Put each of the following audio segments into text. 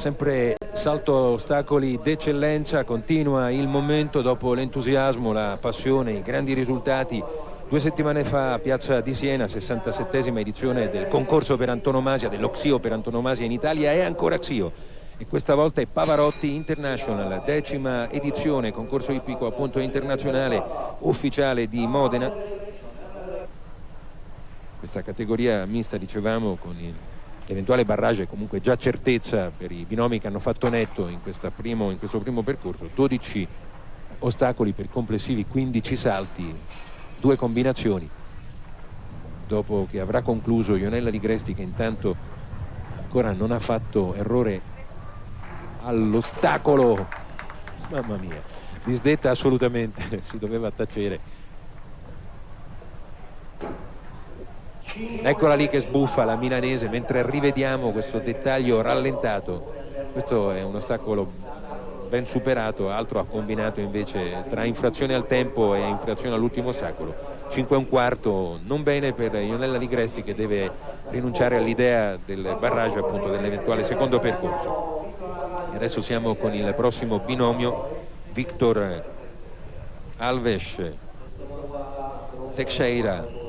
sempre salto ostacoli d'eccellenza, continua il momento dopo l'entusiasmo, la passione, i grandi risultati. 2 settimane fa a Piazza di Siena, 67esima edizione del concorso per antonomasia, dello Xio per antonomasia in Italia, è ancora Xio. E questa volta è Pavarotti International, 10ª edizione, concorso ippico appunto internazionale ufficiale di Modena. Questa categoria mista, dicevamo, con l'eventuale barrage è comunque già certezza per i binomi che hanno fatto netto in questo primo percorso. 12 ostacoli per complessivi 15 salti, 2 combinazioni. Dopo che avrà concluso Ionella Ligresti, che intanto ancora non ha fatto errore all'ostacolo, mamma mia, disdetta assolutamente, si doveva tacere. Eccola lì che sbuffa la milanese mentre rivediamo questo dettaglio rallentato. Questo è un ostacolo ben superato, altro ha combinato invece tra infrazione al tempo e infrazione all'ultimo ostacolo. 5 1/4, non bene per Ionella Ligresti, che deve rinunciare all'idea del barrage, appunto dell'eventuale secondo percorso. E adesso siamo con il prossimo binomio, Victor Alves Teixeira,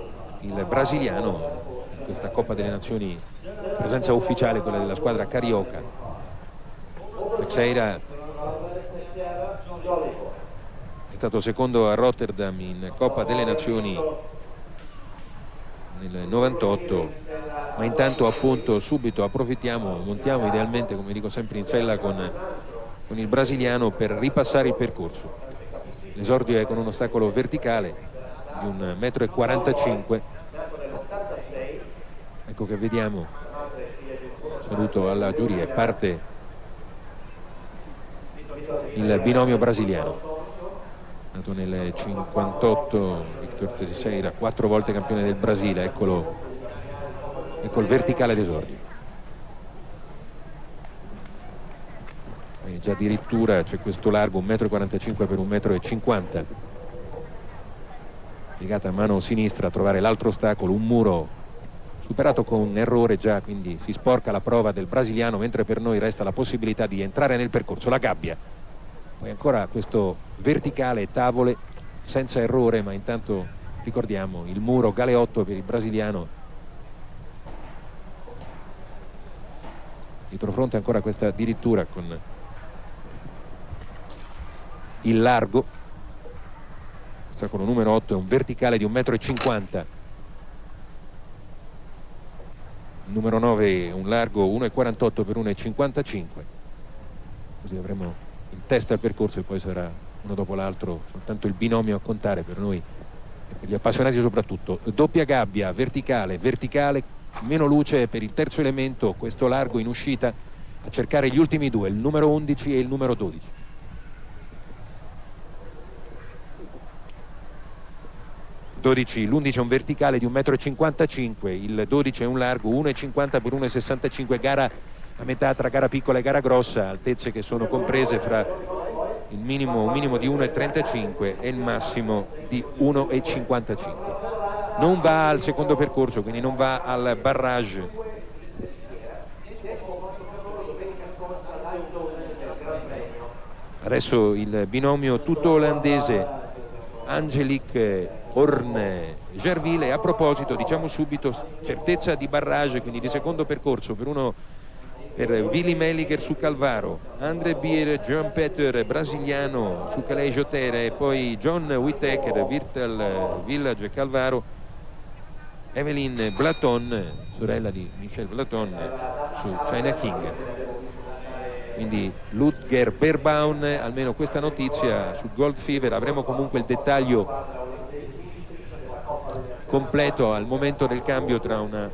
il brasiliano, in questa Coppa delle Nazioni, presenza ufficiale quella della squadra carioca. Teixeira è stato secondo a Rotterdam in Coppa delle Nazioni nel 98, ma intanto appunto subito approfittiamo, montiamo idealmente, come dico sempre, in sella con il brasiliano per ripassare il percorso. L'esordio è con un ostacolo verticale di 1,45 m. Ecco che vediamo, saluto alla giuria, parte il binomio brasiliano, nato nel 58, Victor Teixeira, 4 volte campione del Brasile. Eccolo, ecco il verticale d'esordio. E già addirittura c'è questo largo 1,45 m per 1,50 m, piegata a mano sinistra a trovare l'altro ostacolo, un muro superato con un errore già, quindi si sporca la prova del brasiliano, mentre per noi resta la possibilità di entrare nel percorso. La gabbia, poi ancora questo verticale, tavole senza errore, ma intanto ricordiamo il muro galeotto per il brasiliano. Dietro fronte ancora questa addirittura con il largo, ostacolo numero 8 è un verticale di 1,50 m. Numero 9 un largo 1,48 per 1,55, così avremo in testa il percorso e poi sarà uno dopo l'altro soltanto il binomio a contare per noi e per gli appassionati soprattutto. Doppia gabbia, verticale, verticale, meno luce per il terzo elemento, questo largo in uscita a cercare gli ultimi due, il numero 11 e il numero 12. L'11 è un verticale di 1,55 m, il 12 è un largo 1,50 per 1,65, gara a metà tra gara piccola e gara grossa, altezze che sono comprese fra un minimo di 1,35 e il massimo di 1,55. Non va al secondo percorso, quindi non va al barrage. Adesso il binomio tutto olandese Angelique Horn-Gerville. E a proposito, diciamo subito, certezza di barrage, quindi di secondo percorso per Willy Melliger su Calvaro, André Bier, John Peter brasiliano su Calais Jotere, e poi John Whittaker, Virtual Village Calvaro, Evelyn Blaton, sorella di Michel Blaton, su China King. Quindi Ludger Verbaun, almeno questa notizia su Gold Fever. Avremo comunque il dettaglio completo al momento del cambio tra un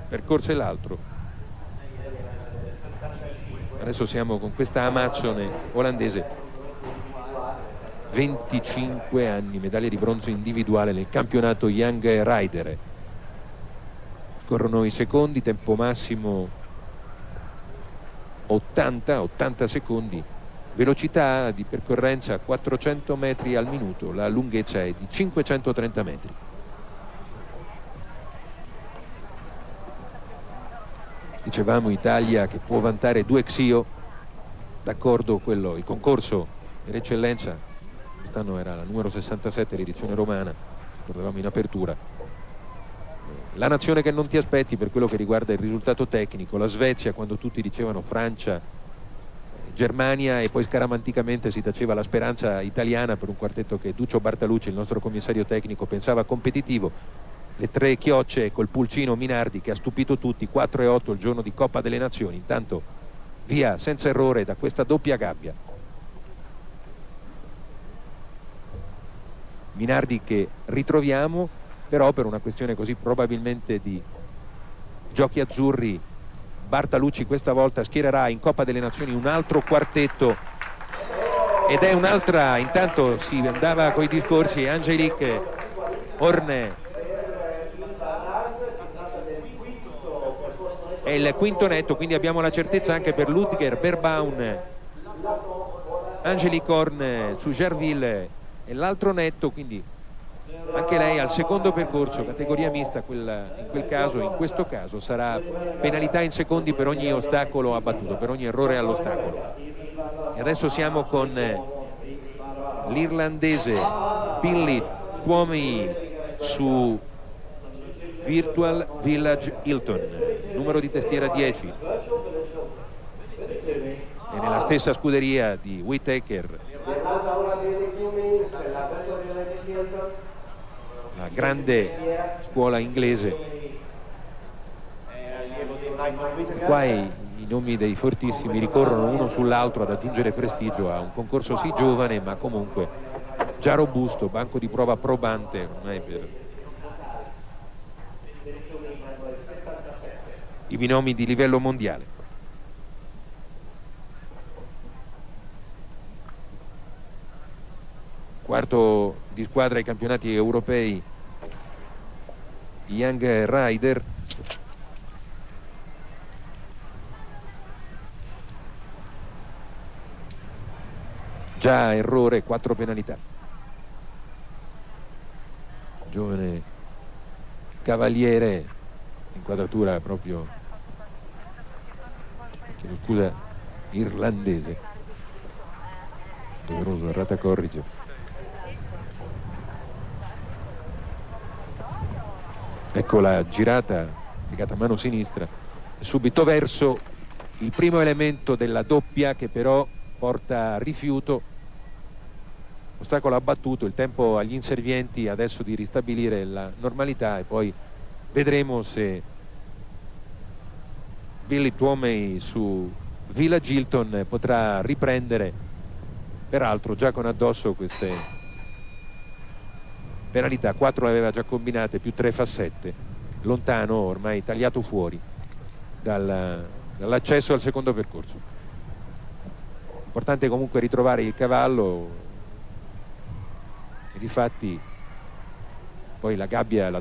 percorso e l'altro. Adesso siamo con questa amazzone olandese, 25 anni, medaglia di bronzo individuale nel campionato Young Rider. Scorrono i secondi, tempo massimo 80 secondi, velocità di percorrenza 400 metri al minuto, la lunghezza è di 530 metri. Dicevamo Italia che può vantare 2 Xio, d'accordo, il concorso per eccellenza, quest'anno era la numero 67, l'edizione romana, ricordavamo in apertura. La nazione che non ti aspetti per quello che riguarda il risultato tecnico, la Svezia, quando tutti dicevano Francia, Germania, e poi scaramanticamente si taceva la speranza italiana per un quartetto che Duccio Bartalucci, il nostro commissario tecnico, pensava competitivo. Le 3 chiocce col pulcino Minardi che ha stupito tutti, 4-8 il giorno di Coppa delle Nazioni. Intanto via senza errore da questa doppia gabbia. Minardi che ritroviamo, però per una questione così probabilmente di giochi azzurri, Bartalucci questa volta schiererà in Coppa delle Nazioni un altro quartetto, ed è un'altra, intanto si andava coi discorsi, Angelique, Orne, è il quinto netto, quindi abbiamo la certezza anche per Ludger, Berbaun, Angelique Orne su Gerville e l'altro netto, quindi anche lei al secondo percorso, categoria mista, in questo caso sarà penalità in secondi per ogni ostacolo abbattuto, per ogni errore all'ostacolo. E adesso siamo con l'irlandese Billy Twomey su Virtual Village Hilton, numero di testiera 10, e nella stessa scuderia di Whittaker, la grande scuola inglese. E qua i nomi dei fortissimi ricorrono uno sull'altro ad aggiungere prestigio a un concorso sì giovane ma comunque già robusto, banco di prova probante ormai per i binomi di livello mondiale. Quarto di squadra ai campionati europei Young Rider, già errore, 4 penalità. Giovane cavaliere, inquadratura proprio, chiedo scusa, irlandese, doveroso errata corrige. Ecco la girata legata a mano sinistra, subito verso il primo elemento della doppia, che però porta a rifiuto, ostacolo abbattuto, il tempo agli inservienti adesso di ristabilire la normalità, e poi vedremo se Billy Twomey su Village Hilton potrà riprendere, peraltro già con addosso queste penalità. 4 le aveva già combinate, più 3 fa 7, lontano, ormai tagliato fuori dall'accesso al secondo percorso. Importante comunque ritrovare il cavallo, e difatti poi la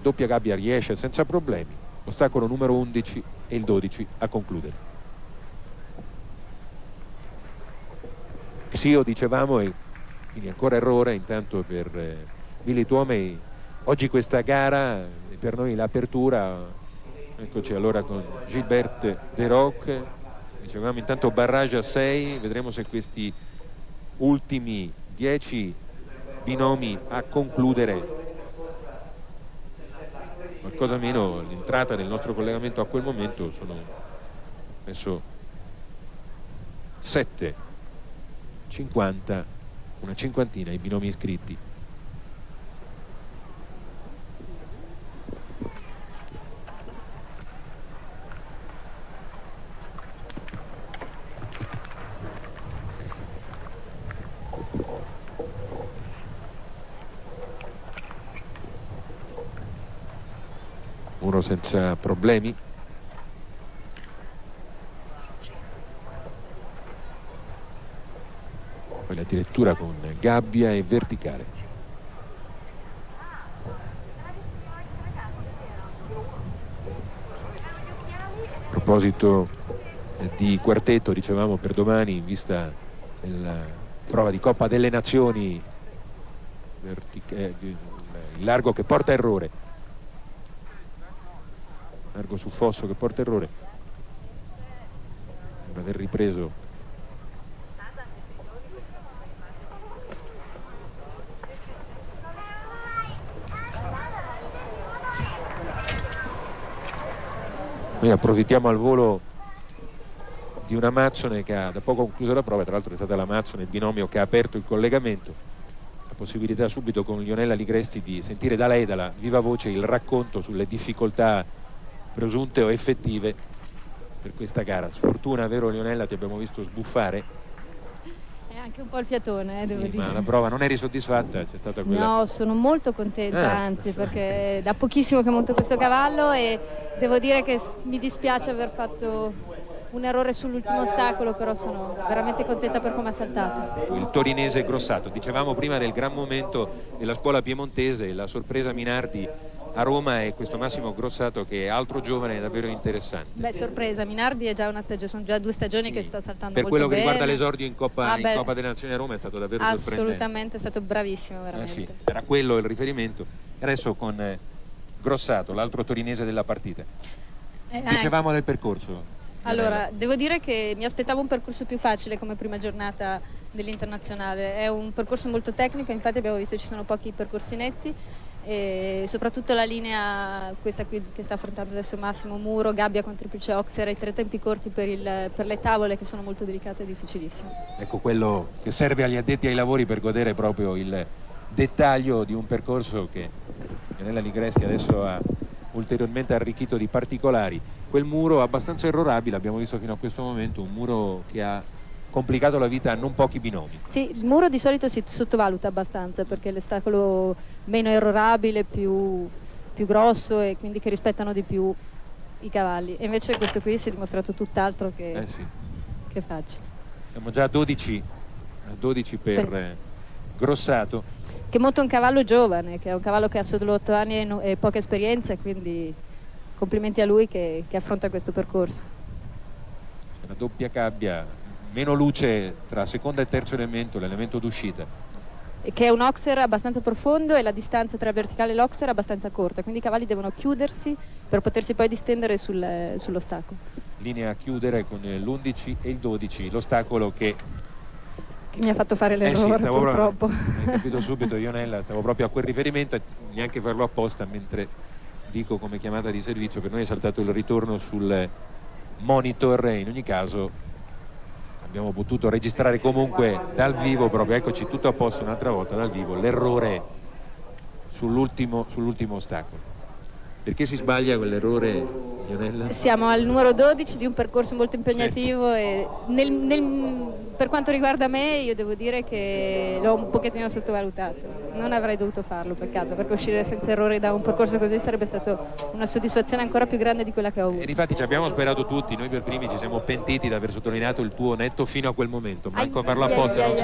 doppia gabbia riesce senza problemi. Ostacolo numero 11 e il 12 a concludere. Xio, dicevamo, e quindi ancora errore intanto per Billy Twomey. Oggi questa gara è per noi l'apertura. Eccoci allora con Gilbert De Rock, dicevamo intanto barrage a 6, vedremo se questi ultimi 10 binomi a concludere qualcosa meno l'entrata del nostro collegamento a quel momento. Sono adesso 7:50, una cinquantina i binomi iscritti. Uno senza problemi. Poi la direttura con gabbia e verticale. A proposito di quartetto, dicevamo per domani, in vista della prova di Coppa delle Nazioni, il largo che porta errore, largo su fosso che porta errore, per aver ripreso Noi approfittiamo al volo di una Mazzone che ha da poco concluso la prova, tra l'altro è stata la Mazzone il binomio che ha aperto il collegamento, la possibilità subito con Lionella Ligresti di sentire da lei, dalla viva voce, il racconto sulle difficoltà presunte o effettive per questa gara. Sfortuna, vero Lionella? Ti abbiamo visto sbuffare. È anche un po' il fiatone, devo dire. Ma la prova non eri soddisfatta? C'è stata quella... No, sono molto contenta, anzi, perché da pochissimo che monto questo cavallo e devo dire che mi dispiace aver fatto un errore sull'ultimo ostacolo, però sono veramente contenta per come ha saltato. Il torinese Grossato, dicevamo prima del gran momento della scuola piemontese, la sorpresa Minardi a Roma e questo Massimo Grossato che è altro giovane davvero interessante. Beh, sorpresa, Minardi è già una stagione, sono già 2 stagioni che sta saltando per molto quello bene. Che riguarda l'esordio in Coppa delle Nazioni a Roma è stato davvero sorprendente. Assolutamente, è stato bravissimo veramente. Sì, era quello il riferimento. Adesso con Grossato, l'altro torinese della partita. Dicevamo del percorso. Allora, devo dire che mi aspettavo un percorso più facile come prima giornata dell'internazionale. È un percorso molto tecnico, infatti abbiamo visto che ci sono pochi percorsi netti e soprattutto la linea questa qui che sta affrontando adesso Massimo, muro, gabbia con triplice Oxer e 3 tempi corti per le tavole che sono molto delicate e difficilissime. Ecco quello che serve agli addetti ai lavori per godere proprio il dettaglio di un percorso che Lionella Ligresti adesso ha ulteriormente arricchito di particolari. Quel muro abbastanza errorabile, abbiamo visto fino a questo momento, un muro che ha complicato la vita a non pochi binomi. Sì, il muro di solito si sottovaluta abbastanza perché è l'ostacolo meno errorabile, più grosso e quindi che rispettano di più i cavalli. E invece questo qui si è dimostrato tutt'altro che facile. Siamo già a 12 per Grossato. Che monta un cavallo giovane, che è un cavallo che ha solo 8 anni e poca esperienza, quindi complimenti a lui che affronta questo percorso. Una doppia gabbia, meno luce tra secondo e terzo elemento, l'elemento d'uscita. Che è un Oxer abbastanza profondo e la distanza tra verticale e l'Oxer è abbastanza corta, quindi i cavalli devono chiudersi per potersi poi distendere sull'ostacolo. Linea a chiudere con l'11 e il 12, l'ostacolo che mi ha fatto fare l'errore, purtroppo. Hai capito subito, Lionella, stavo proprio a quel riferimento e neanche farlo apposta, mentre dico come chiamata di servizio, per noi è saltato il ritorno sul monitor e in ogni caso abbiamo potuto registrare comunque dal vivo, proprio eccoci tutto a posto un'altra volta dal vivo, l'errore sull'ultimo ostacolo. Perché si sbaglia quell'errore, Lionella? Siamo al numero 12 di un percorso molto impegnativo e per quanto riguarda me io devo dire che l'ho un pochettino sottovalutato. Non avrei dovuto farlo, peccato, perché uscire senza errori da un percorso così sarebbe stata una soddisfazione ancora più grande di quella che ho avuto. E infatti ci abbiamo sperato tutti, noi per primi ci siamo pentiti di aver sottolineato il tuo netto fino a quel momento, manco a farlo apposta, non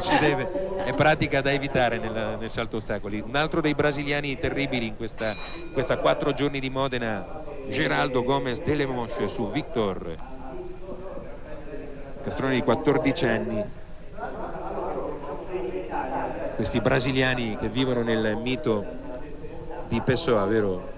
si deve, è pratica da evitare nel salto ostacoli. Un altro dei brasiliani terribili in questa 4 giorni di Modena, Geraldo Gomes de Lemos su Victor, castrone di 14 anni. Questi brasiliani che vivono nel mito di Pessoa, vero?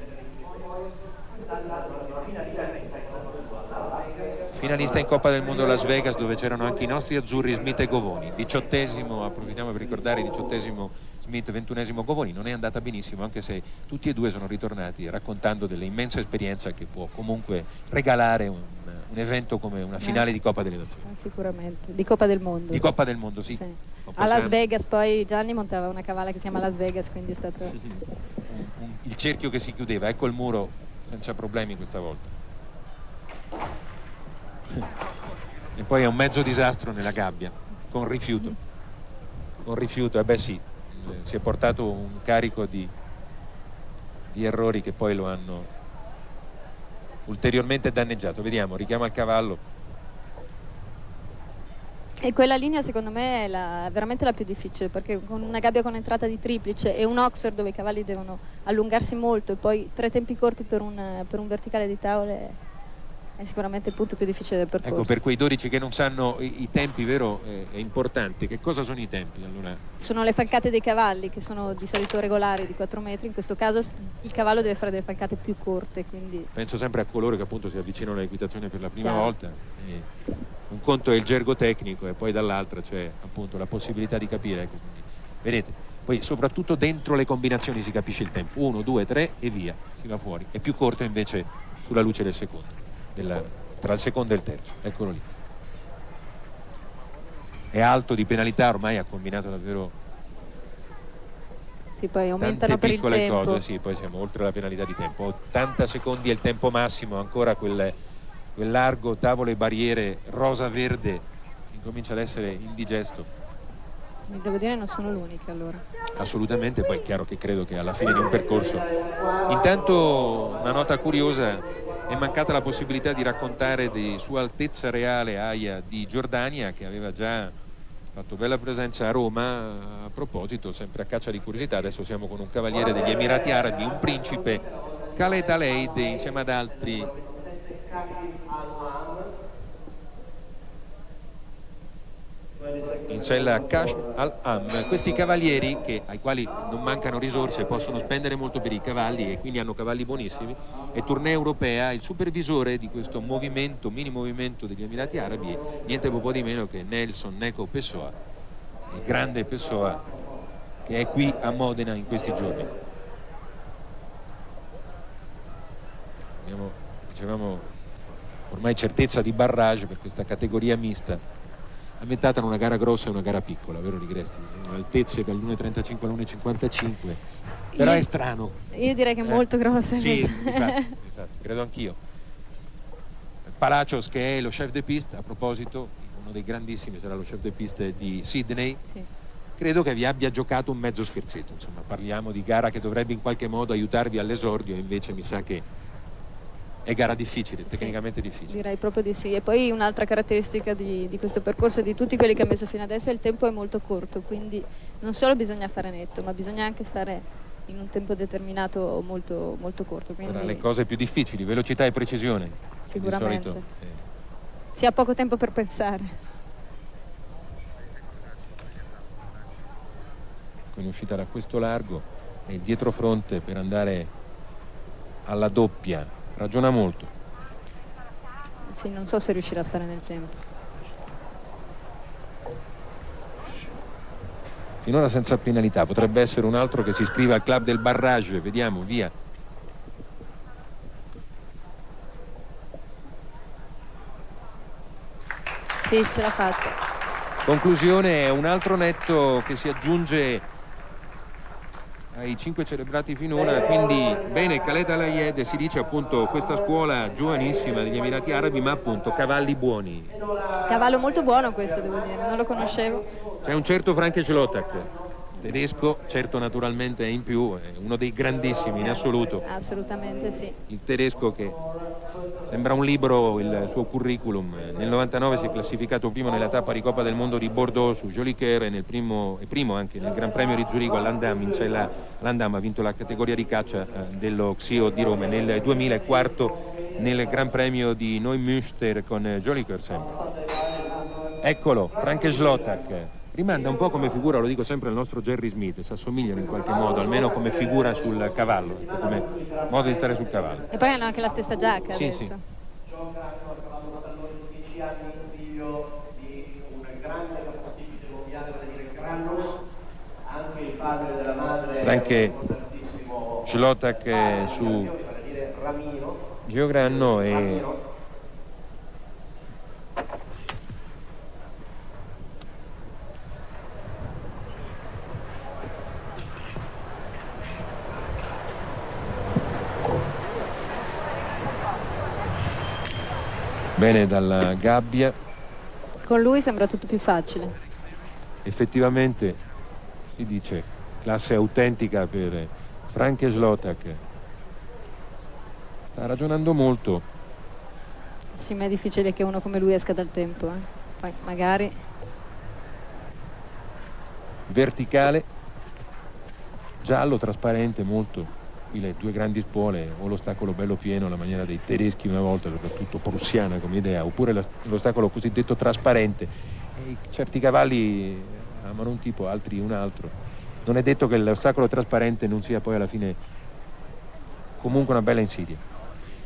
Finalista in Coppa del Mondo Las Vegas, dove c'erano anche i nostri azzurri Smith e Govoni. 18esimo, approfittiamo per ricordare, 18esimo Smith, 21esimo Govoni. Non è andata benissimo, anche se tutti e due sono ritornati raccontando dell'immensa esperienza che può comunque regalare un evento come una finale di Coppa delle Nazioni. Sicuramente, di Coppa del Mondo. Di Coppa del Mondo, sì. A Las Vegas poi Gianni montava una cavala che si chiama Las Vegas, quindi è stato... il cerchio che si chiudeva, ecco il muro senza problemi questa volta. E poi è un mezzo disastro nella gabbia, con rifiuto. Si è portato un carico di errori che poi lo hanno ulteriormente danneggiato. Vediamo, richiama il cavallo. E quella linea secondo me è veramente la più difficile, perché con una gabbia con entrata di triplice e un Oxer dove i cavalli devono allungarsi molto e poi 3 tempi corti per un verticale di tavole è sicuramente il punto più difficile del percorso. Ecco, per quei 12 che non sanno i tempi, vero, è importante. Che cosa sono i tempi? Allora, sono le falcate dei cavalli, che sono di solito regolari di 4 metri, in questo caso il cavallo deve fare delle falcate più corte, quindi... penso sempre a coloro che appunto si avvicinano all'equitazione per la prima Chiaro. volta. E un conto è il gergo tecnico e poi dall'altra c'è appunto la possibilità di capire. Ecco, quindi, vedete, poi soprattutto dentro le combinazioni si capisce il tempo. 1, 2, 3 e via, si va fuori. È più corto invece sulla luce del secondo, tra il secondo e il terzo. Eccolo lì. È alto di penalità, ormai ha combinato davvero Sì, poi aumentano tante per il piccole tempo. cose, sì, poi siamo oltre la penalità di tempo. 80 secondi è il tempo massimo, ancora quel largo tavolo e barriere rosa-verde incomincia ad essere indigesto. Devo dire non sono l'unica allora. Assolutamente, poi è chiaro che credo che alla fine di un percorso. Intanto una nota curiosa, è mancata la possibilità di raccontare di Sua Altezza Reale Aya di Giordania, che aveva già fatto bella presenza a Roma. A proposito, sempre a caccia di curiosità, adesso siamo con un cavaliere degli Emirati Arabi, un principe, Khaled Al-Eid, insieme ad altri in sella a Kash al-Am. Questi cavalieri, ai quali non mancano risorse, possono spendere molto per i cavalli e quindi hanno cavalli buonissimi, e Tournée Europea, il supervisore di questo movimento, mini movimento degli Emirati Arabi, è niente po' di meno che Nelson Neko Pessoa, il grande Pessoa, che è qui a Modena in questi giorni. Abbiamo, dicevamo, ormai certezza di barrage per questa categoria mista, ambientata in una gara grossa e una gara piccola, vero Ligresti? Altezze dall'1,35 all'1,55, però è strano. Io direi che è molto grossa sì, invece. infatti, credo anch'io. Palacios, che è lo chef de piste, a proposito, uno dei grandissimi, sarà lo chef de piste di Sydney, Sì. credo che vi abbia giocato un mezzo scherzetto, insomma, parliamo di gara che dovrebbe in qualche modo aiutarvi all'esordio, e invece mi sa che è gara difficile, tecnicamente difficile. Direi proprio di sì. E poi un'altra caratteristica di questo percorso e di tutti quelli che ha messo fino adesso è il tempo è molto corto, quindi non solo bisogna fare netto, ma bisogna anche stare in un tempo determinato molto, molto corto. Quindi... Tra le cose più difficili, velocità e precisione. Sicuramente. Di solito, si ha poco tempo per pensare. in uscita da questo largo e il dietrofronte per andare alla doppia. Ragiona molto. Sì, non so se riuscirà a stare nel tempo. Finora senza penalità, potrebbe essere un altro che si iscrive al club del barrage, vediamo, via. Sì, ce l'ha fatta. Conclusione, è un altro netto che si aggiunge ai 5 celebrati finora, quindi bene Khaled Al-Ayed, si dice appunto questa scuola giovanissima degli Emirati Arabi, ma appunto cavalli buoni. Cavallo molto buono questo, devo dire, non lo conoscevo. C'è un certo Frank Schlotak, tedesco, certo naturalmente è in più, è uno dei grandissimi in assoluto. Assolutamente sì. Il tedesco che sembra un libro il suo curriculum. Nel 99 si è classificato primo nella tappa di Coppa del Mondo di Bordeaux su Jolicoeur e primo anche nel Gran Premio di Zurigo all'Andam. In sella all'Andam ha vinto la categoria di caccia dello Xio di Roma. Nel 2000 è quarto nel Gran Premio di Neumünster con Jolicoeur sempre. Eccolo, Frank Schlotak. Rimanda un po' come figura, lo dico sempre, al nostro Jerry Smith, si assomigliano in qualche modo, almeno come figura sul cavallo, come modo di stare sul cavallo. E poi hanno anche la stessa giacca Sì, adesso. sì. John Granno, a cavallo matadore di 10 anni, figlio di un grande capostipite mondiale, vale a dire Grannos, anche il padre della madre, Anche un importantissimo Schlotak su vale a dire Ramiro. Giogranno e Ramiro. bene dalla gabbia. Con lui sembra tutto più facile. Effettivamente si dice classe autentica per Frank Schlotak. Sta ragionando molto. Sì, ma è difficile che uno come lui esca dal tempo. Poi magari... Verticale, giallo, trasparente, molto. qui le due grandi scuole, o l'ostacolo bello pieno alla maniera dei tedeschi una volta, soprattutto prussiana come idea, oppure l'ostacolo cosiddetto trasparente. E certi cavalli amano un tipo, altri un altro. Non è detto che l'ostacolo trasparente non sia poi alla fine comunque una bella insidia.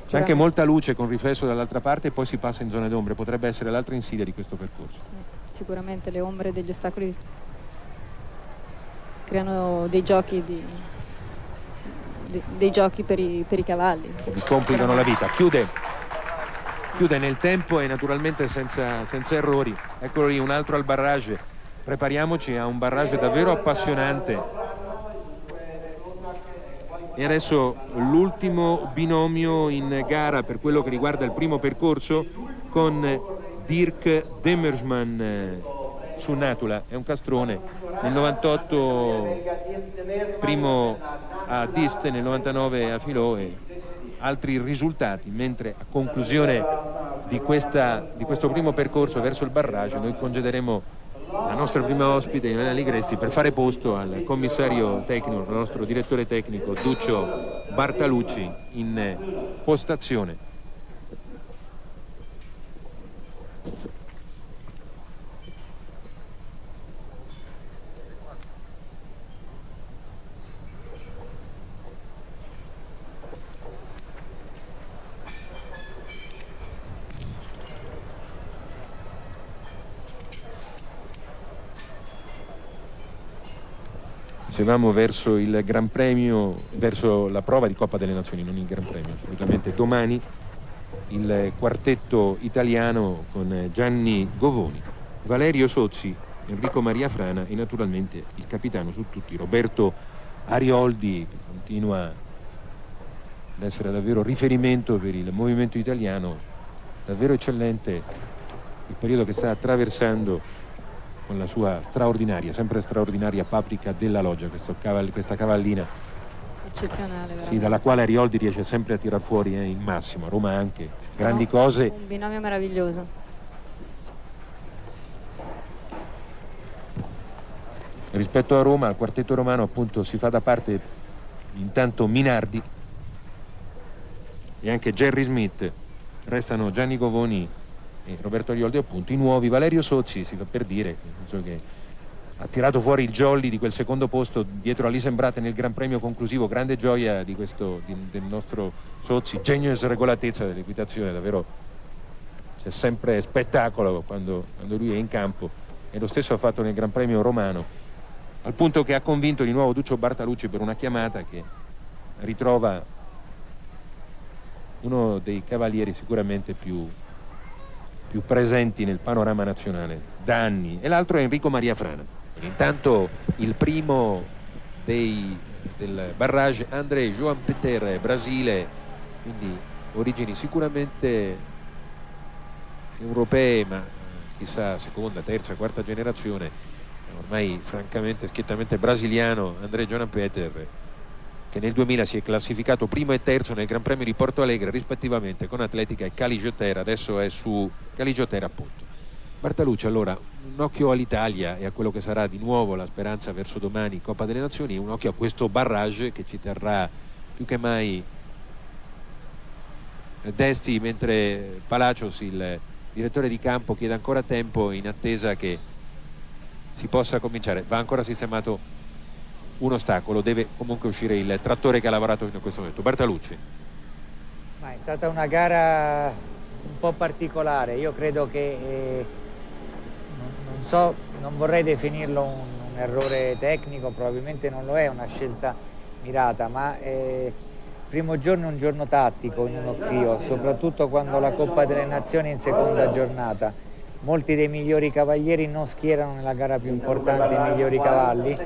C'è anche molta luce con riflesso dall'altra parte e poi si passa in zone d'ombre, potrebbe essere l'altra insidia di questo percorso. Sì, sicuramente le ombre degli ostacoli creano dei giochi dei giochi per i cavalli. Mi complicano la vita. Chiude nel tempo e naturalmente senza errori. Eccolo lì, un altro al barrage. Prepariamoci a un barrage davvero appassionante. E adesso l'ultimo binomio in gara per quello che riguarda il primo percorso, con Dirk Demersman su Natula. È un castrone. Nel 98 primo a Dist, nel 99 a Filò, e altri risultati, mentre a conclusione di questo primo percorso verso il barrage noi congederemo la nostra prima ospite, Ilana Ligresti, per fare posto al commissario tecnico, il nostro direttore tecnico Duccio Bartalucci, in postazione. Dicevamo verso il Gran Premio, verso la prova di Coppa delle Nazioni, non il Gran Premio, assolutamente. Domani il quartetto italiano con Gianni Govoni, Valerio Sozzi, Enrico Maria Frana e naturalmente il capitano su tutti, Roberto Arioldi, che continua ad essere davvero riferimento per il movimento italiano, davvero eccellente il periodo che sta attraversando con la sua straordinaria, sempre straordinaria Paprika della Loggia, questa cavallina Eccezionale, veramente. sì, dalla quale Arioldi riesce sempre a tirar fuori il massimo, a Roma anche, grandi cose. Un binomio meraviglioso. Rispetto a Roma, al quartetto romano appunto si fa da parte intanto Minardi e anche Jerry Smith, restano Gianni Govoni e Roberto Arioldi, appunto i nuovi. Valerio Sozzi, si fa per dire, nel senso che ha tirato fuori il jolly di quel secondo posto dietro a Lisenbrate nel Gran Premio conclusivo, grande gioia del nostro Sozzi, genio e sregolatezza dell'equitazione, davvero c'è sempre spettacolo quando lui è in campo, e lo stesso ha fatto nel Gran Premio romano, al punto che ha convinto di nuovo Duccio Bartalucci per una chiamata che ritrova uno dei cavalieri sicuramente più presenti nel panorama nazionale da anni, e l'altro è Enrico Maria Frana. Intanto il primo del barrage, André Joan Peter, Brasile, quindi origini sicuramente europee, ma chissà seconda, terza, quarta generazione, ormai francamente schiettamente brasiliano, André Joan Peter, che nel 2000 si è classificato primo e terzo nel Gran Premio di Porto Alegre rispettivamente con Atletica e Caligiotera, adesso è su Caligiotera appunto. Bartalucci, allora, un occhio all'Italia e a quello che sarà di nuovo la speranza verso domani Coppa delle Nazioni, un occhio a questo barrage che ci terrà più che mai desti, mentre Palacios, il direttore di campo, chiede ancora tempo in attesa che si possa cominciare. Va ancora sistemato un ostacolo, deve comunque uscire il trattore che ha lavorato fino a questo momento. Bartalucci. Ma è stata una gara un po' particolare, io credo che non vorrei definirlo un errore tecnico, probabilmente non lo è, una scelta mirata, ma primo giorno è un giorno tattico in uno Xio, soprattutto quando la Coppa delle Nazioni è in seconda giornata. Molti dei migliori cavalieri non schierano nella gara più importante i migliori cavalli.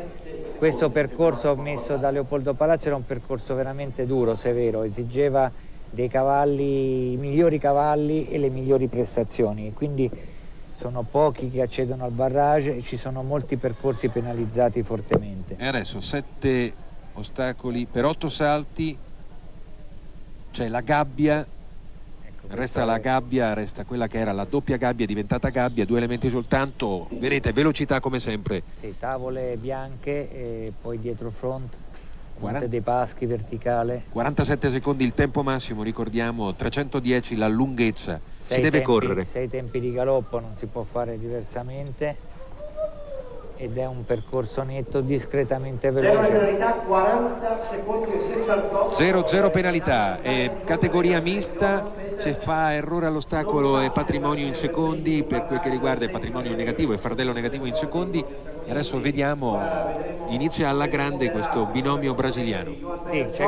Questo percorso messo da Leopoldo Palazzo era un percorso veramente duro, severo, esigeva dei cavalli, i migliori cavalli e le migliori prestazioni, quindi sono pochi che accedono al barrage e ci sono molti percorsi penalizzati fortemente. E adesso 7 ostacoli per 8 salti, c'è la gabbia, resta la gabbia, resta quella che era la doppia gabbia, è diventata gabbia, 2 elementi soltanto, vedete, velocità come sempre. Sì, tavole bianche e poi dietro front Monte dei Paschi verticale. 47 secondi il tempo massimo, ricordiamo, 310 la lunghezza, si deve correre. 6 tempi di galoppo, non si può fare diversamente, ed è un percorso netto discretamente Zero veloce. penalità, 40 secondi e 68. 0 penalità, categoria mista, se fa errore all'ostacolo è patrimonio in secondi, per quel che riguarda il patrimonio negativo e fardello negativo in secondi. E adesso vediamo, inizia alla grande questo binomio brasiliano. Sì, c'è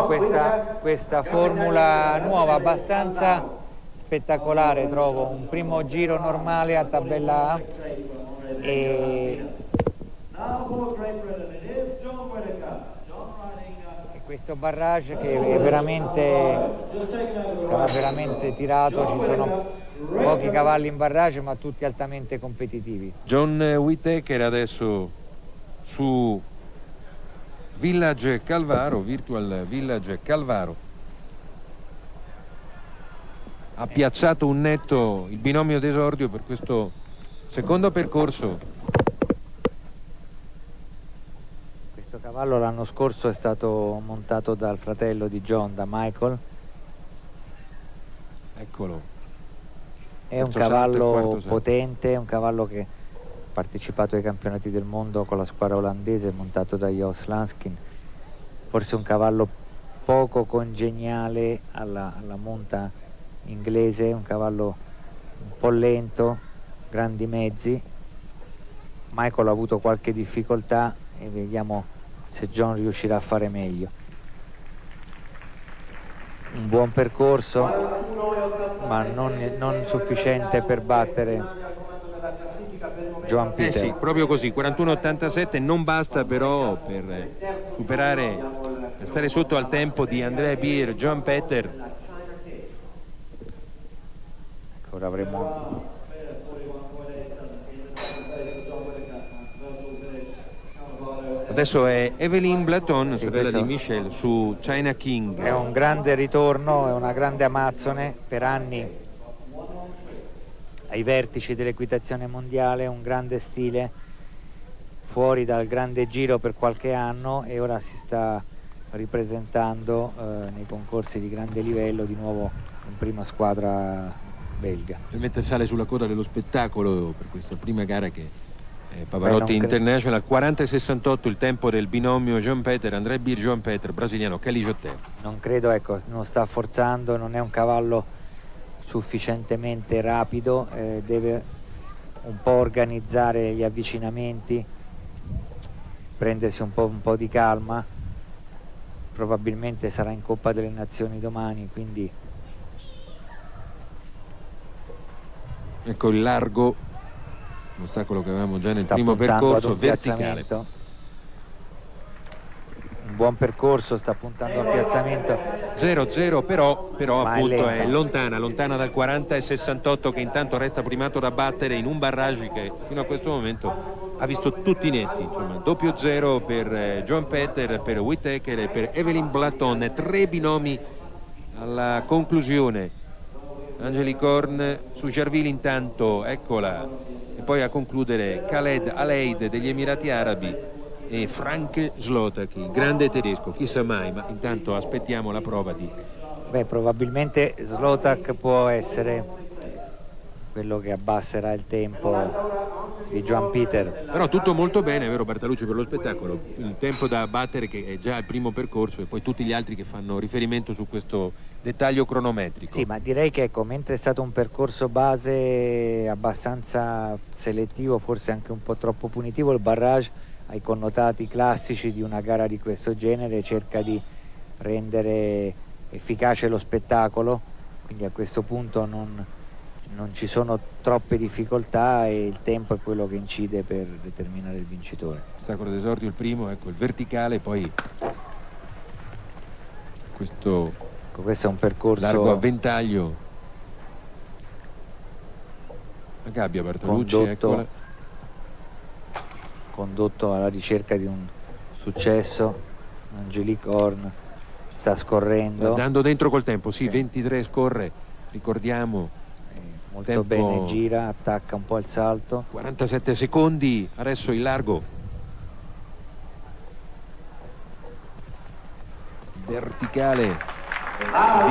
questa formula nuova, abbastanza spettacolare, trovo. Un primo giro normale a tabella A e questo barrage che è sarà veramente tirato. Ci sono pochi cavalli in barrage, ma tutti altamente competitivi. John Whittaker adesso su Village Calvaro, Virtual Village Calvaro, ha piazzato un netto il binomio d'esordio per questo secondo percorso. Questo cavallo l'anno scorso è stato montato dal fratello di John, da Michael. Eccolo. È un Terzo salto e cavallo quarto salto. potente, un cavallo che ha partecipato ai campionati del mondo con la squadra olandese, montato da Jos Lanskin. Forse un cavallo poco congeniale alla monta inglese, un cavallo un po' lento, grandi mezzi. Michael ha avuto qualche difficoltà e vediamo se John riuscirà a fare meglio. Un buon percorso, ma non sufficiente per battere Joan Peter. Sì, proprio così, 41,87 non basta però per superare, per stare sotto al tempo di Andrea Beer, Joan Peter. Ecco, ora avremo Adesso è Evelyn Blatton, Sì, sorella questo di Michel, su China King. è un grande ritorno, è una grande amazzone, per anni ai vertici dell'equitazione mondiale, un grande stile, fuori dal grande giro per qualche anno, e ora si sta ripresentando nei concorsi di grande livello, di nuovo in prima squadra belga. Ovviamente sale sulla coda dello spettacolo per questa prima gara che è Pavarotti non cre- International. 40,68 il tempo del binomio Joan Peter, André Beer, Joan Peter, brasiliano Kelly Jotter. Non credo, ecco, non sta forzando, non è un cavallo sufficientemente rapido, deve un po' organizzare gli avvicinamenti, prendersi un po' di calma. Probabilmente sarà in Coppa delle Nazioni domani, quindi Ecco il largo, l'ostacolo che avevamo già nel sta primo puntando ad percorso, un verticale. piazzamento. Un buon percorso, sta puntando al piazzamento. 0-0 però Ma è appunto è lenta. lontana dal 40,68 che intanto resta primato da battere in un barrage che fino a questo momento ha visto tutti netti, insomma, doppio 0 per Joan Peter, per Whittaker e per Evelyn Blatton, 3 binomi alla conclusione. Angelique Horn su Gerville intanto, eccola, e poi a concludere Khaled Aleid degli Emirati Arabi e Frank Zlotak, grande tedesco, chissà mai, ma intanto aspettiamo la prova di... Beh, probabilmente Zlotak può essere quello che abbasserà il tempo di Joan Peter. Però tutto molto bene, vero Bartalucci, per lo spettacolo, il tempo da battere che è già il primo percorso e poi tutti gli altri che fanno riferimento su questo dettaglio cronometrico. Sì, ma direi che ecco, mentre è stato un percorso base abbastanza selettivo, forse anche un po' troppo punitivo, il barrage ha i connotati classici di una gara di questo genere, cerca di rendere efficace lo spettacolo, quindi a questo punto non ci sono troppe difficoltà e il tempo è quello che incide per determinare il vincitore. Ostacolo d'esordio il primo, ecco il verticale, poi questo Ecco, questo è un percorso largo a ventaglio. La gabbia Bartolucci, eccola. condotto alla ricerca di un successo. Angelique Horn sta scorrendo, Andando dentro col tempo, sì, Sì. 23 scorre, ricordiamo, molto tempo- bene, gira, attacca un po' il salto. 47 secondi, adesso il largo. verticale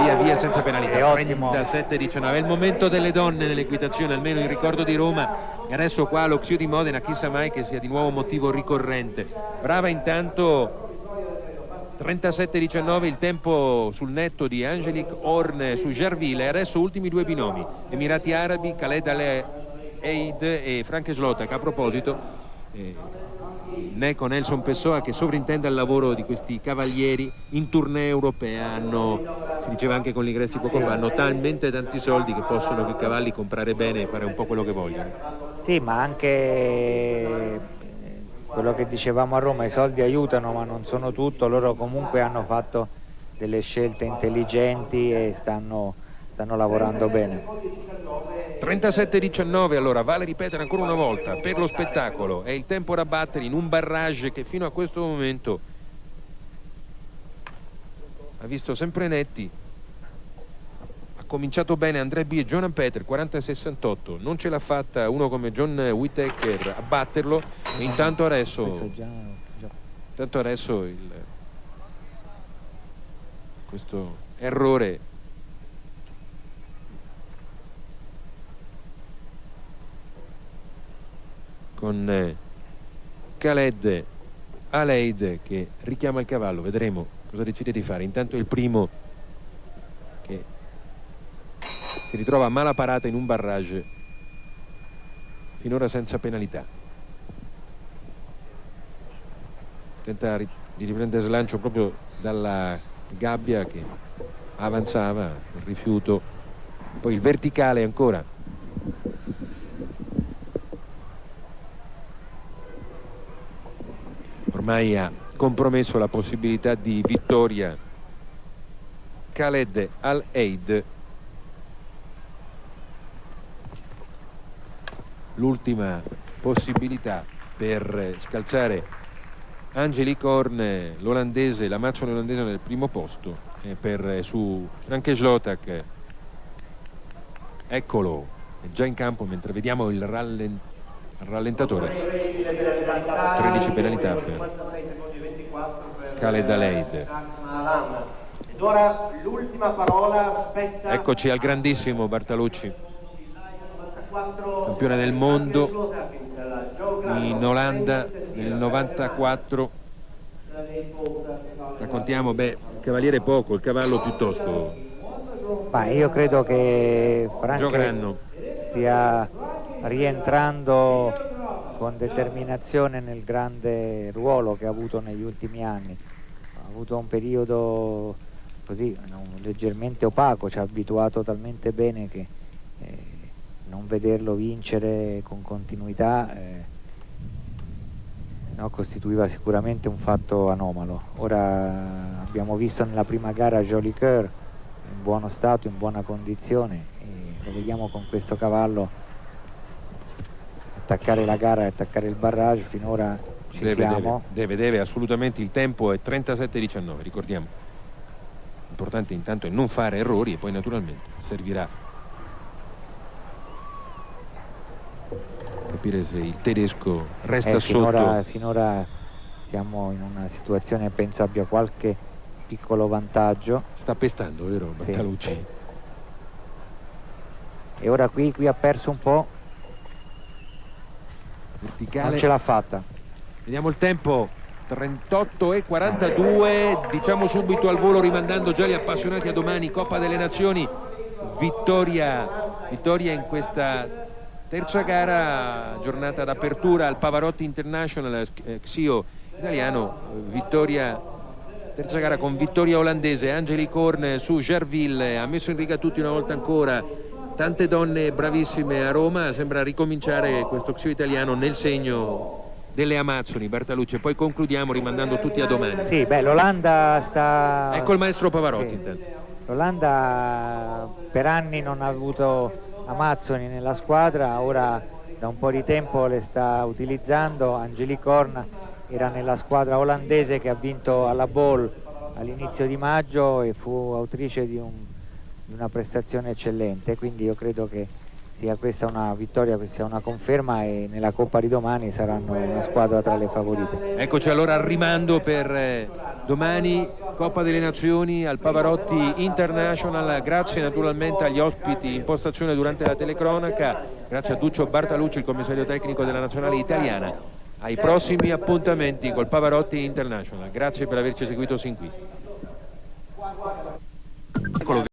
via via senza penalità. 37-19. È il momento delle donne nell'equitazione, almeno in ricordo di Roma, e adesso qua lo Xio di Modena chissà mai che sia di nuovo motivo ricorrente. Brava intanto 37-19 il tempo sul netto di Angelique Horn su Gerville. E adesso ultimi due binomi, Emirati Arabi, Khaled Al-Eid e Frank Slotak. A proposito, Neco Nelson Pessoa, che sovrintende al lavoro di questi cavalieri in tournée europea, hanno, si diceva anche con l'ingressi poco fa, hanno talmente tanti soldi che possono che i cavalli comprare bene e fare un po' quello che vogliono. Sì, ma anche quello che dicevamo a Roma, i soldi aiutano ma non sono tutto. Loro comunque hanno fatto delle scelte intelligenti e stanno lavorando bene. 37-19, allora vale ripetere ancora una volta, per lo spettacolo è il tempo da battere in un barrage che fino a questo momento ha visto sempre netti. Ha cominciato bene André B e Johan Peter 40-68, non ce l'ha fatta uno come John Whittaker a batterlo, e intanto adesso questo errore con Khaled Al-Eid che richiama il cavallo. Vedremo cosa decide di fare. Intanto il primo che si ritrova a mala parata in un barrage, finora senza penalità. Tenta di riprendere slancio proprio dalla gabbia che avanzava, il rifiuto, poi il verticale ancora. Ormai ha compromesso la possibilità di vittoria Khaled Al-Eid. L'ultima possibilità per scalzare Angelique Horn, l'olandese, l'amazzone olandese nel primo posto, su Frank Slotak. Eccolo, è già in campo mentre vediamo il rallentatore. 13 penalità per Khaled Al-Eid. Ed ora l'ultima parola spetta. Eccoci al grandissimo Bartalucci, campione del mondo in Olanda nel 94. Raccontiamo, cavaliere poco, il cavallo piuttosto. Ma io credo che Frank stia rientrando con determinazione nel grande ruolo che ha avuto negli ultimi anni. Ha avuto un periodo così leggermente opaco, ci ha abituato talmente bene che non vederlo vincere con continuità costituiva sicuramente un fatto anomalo. Ora abbiamo visto nella prima gara Joli Coeur in buono stato, in buona condizione, e lo vediamo con questo cavallo attaccare la gara e attaccare il barrage. Finora siamo. Deve assolutamente. Il tempo è 37-19, ricordiamo. L'importante intanto è non fare errori e poi naturalmente servirà capire se il tedesco resta sotto. Finora siamo in una situazione, penso abbia qualche piccolo vantaggio. Sta pestando, vero Bartalucci? Sì. E ora qui ha perso un po'. Verticale. Non ce l'ha fatta. Vediamo il tempo, 38-42, diciamo subito al volo, rimandando già gli appassionati a domani. Coppa delle Nazioni, vittoria in questa terza gara, giornata d'apertura al Pavarotti International, Xio italiano, vittoria, terza gara con vittoria olandese. Angelique Horn su Gerville ha messo in riga tutti una volta ancora. Tante donne bravissime a Roma, sembra ricominciare questo Xio italiano nel segno delle Amazzoni. Bartalucci, e poi concludiamo rimandando tutti a domani. Sì, l'Olanda sta... Ecco il maestro Pavarotti. Sì. Intanto L'Olanda per anni non ha avuto Amazzoni nella squadra, ora da un po' di tempo le sta utilizzando. Angelique Horn era nella squadra olandese che ha vinto alla Ball all'inizio di maggio e fu autrice di una prestazione eccellente, quindi io credo che sia questa una vittoria, sia una conferma, e nella Coppa di domani saranno una squadra tra le favorite. Eccoci allora al rimando per domani, Coppa delle Nazioni al Pavarotti International. Grazie naturalmente agli ospiti in postazione durante la telecronaca, grazie a Duccio Bartalucci, il commissario tecnico della nazionale italiana. Ai prossimi appuntamenti col Pavarotti International. Grazie per averci seguito sin qui. Eccolo.